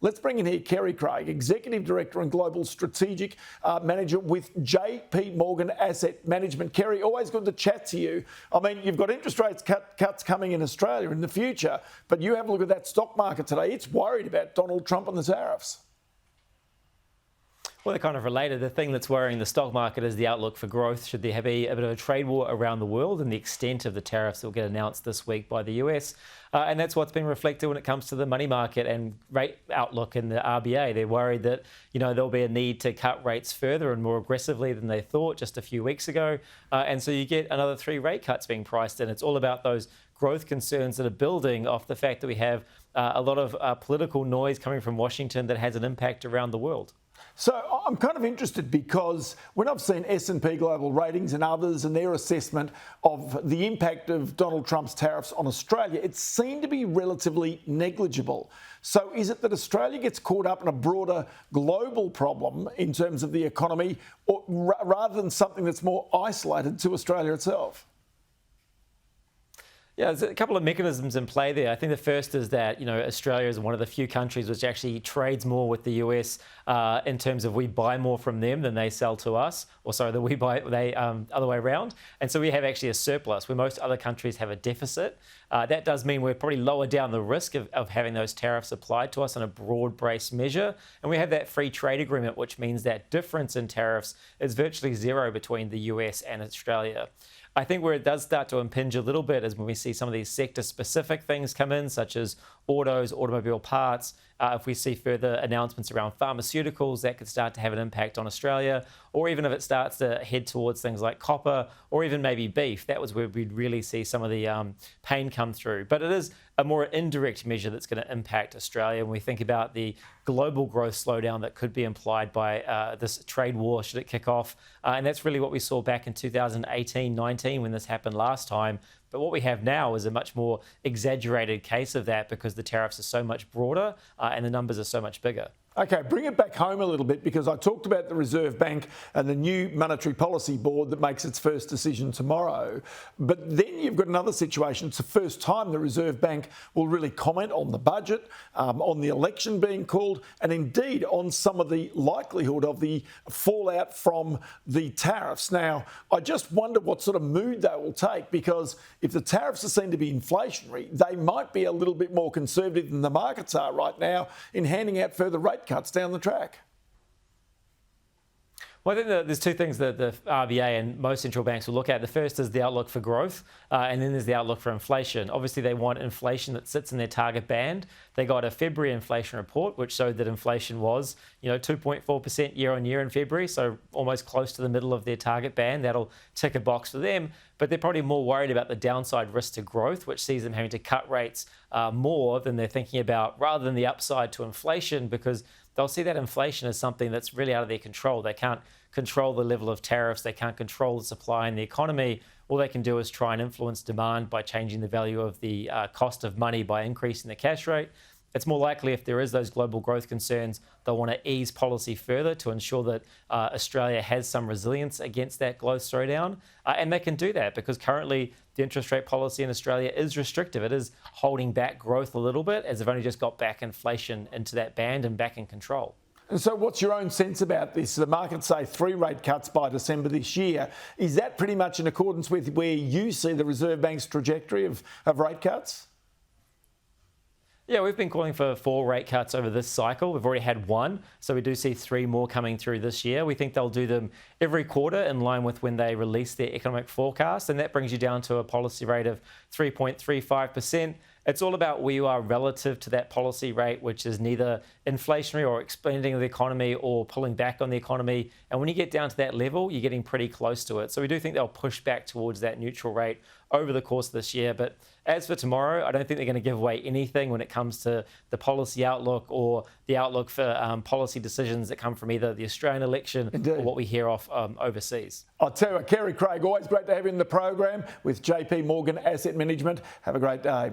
Let's bring in here Kerry, Executive Director and Global Strategic Manager with JP Morgan Asset Management. Kerry, always good to chat to you. I mean, you've got interest rates cuts coming in Australia in the future, but you have a look at that stock market today. It's worried about Donald Trump and the tariffs. Well, they're kind of related. The thing that's worrying the stock market is the outlook for growth. Should there be a bit of a trade war around the world, and the extent of the tariffs that will get announced this week by the US? And that's what's been reflected when it comes to the money market and rate outlook in the RBA. They're worried that, there'll be a need to cut rates further and more aggressively than they thought just a few weeks ago. And so you get another 3 rate cuts being priced in. It's all about those growth concerns that are building off the fact that we have a lot of political noise coming from Washington that has an impact around the world. So I'm kind of interested because when I've seen S&P Global Ratings and others and their assessment of the impact of Donald Trump's tariffs on Australia, it seemed to be relatively negligible. So is it that Australia gets caught up in a broader global problem in terms of the economy, or rather than something that's more isolated to Australia itself? Yeah, there's a couple of mechanisms in play there. I think the first is that, Australia is one of the few countries which actually trades more with the US in terms of we buy more from them than they sell to us, or sorry, that we buy other way around. And so we have actually a surplus where most other countries have a deficit. That does mean we're probably lower down the risk of having those tariffs applied to us on a broad-based measure. And we have that free trade agreement, which means that difference in tariffs is virtually zero between the US and Australia. I think where it does start to impinge a little bit is when we see some of these sector-specific things come in, such as autos, automobile parts. If we see further announcements around pharmaceuticals, that could start to have an impact on Australia. Or even if it starts to head towards things like copper or even maybe beef, that was where we'd really see some of the pain come through. But it is a more indirect measure that's going to impact Australia when we think about the global growth slowdown that could be implied by this trade war should it kick off. And that's really what we saw back in 2018-19 when this happened last time. But what we have now is a much more exaggerated case of that because the tariffs are so much broader and the numbers are so much bigger. Okay, bring it back home a little bit because I talked about the Reserve Bank and the new Monetary Policy Board that makes its first decision tomorrow. But then you've got another situation. It's the first time the Reserve Bank will really comment on the budget, on the election being called, and indeed on some of the likelihood of the fallout from the tariffs. Now, I just wonder what sort of mood they will take because if the tariffs are seen to be inflationary, they might be a little bit more conservative than the markets are right now in handing out further rate cuts down the track. Well, I think that there's two things that the RBA and most central banks will look at. The first is the outlook for growth, and then there's the outlook for inflation. Obviously, they want inflation that sits in their target band. They got a February inflation report, which showed that inflation was, 2.4% year on year in February, so almost close to the middle of their target band. That'll tick a box for them. But they're probably more worried about the downside risk to growth, which sees them having to cut rates more than they're thinking about, rather than the upside to inflation, because they'll see that inflation as something that's really out of their control. They can't control the level of tariffs. They can't control the supply in the economy. All they can do is try and influence demand by changing the value of the cost of money by increasing the cash rate. It's more likely if there is those global growth concerns, they'll want to ease policy further to ensure that Australia has some resilience against that growth slowdown. And they can do that because currently the interest rate policy in Australia is restrictive. It is holding back growth a little bit as they've only just got back inflation into that band and back in control. And so what's your own sense about this? The markets say 3 rate cuts by December this year. Is that pretty much in accordance with where you see the Reserve Bank's trajectory of rate cuts? Yeah, we've been calling for 4 rate cuts over this cycle. We've already had 1, so we do see 3 more coming through this year. We think they'll do them every quarter in line with when they release their economic forecast, and that brings you down to a policy rate of 3.35%. It's all about where you are relative to that policy rate, which is neither inflationary or expanding the economy or pulling back on the economy. And when you get down to that level, you're getting pretty close to it. So we do think they'll push back towards that neutral rate over the course of this year. But as for tomorrow, I don't think they're going to give away anything when it comes to the policy outlook or the outlook for policy decisions that come from either the Australian election or what we hear off overseas. I'll tell you what, Kerry, always great to have you in the program with JP Morgan Asset Management. Have a great day.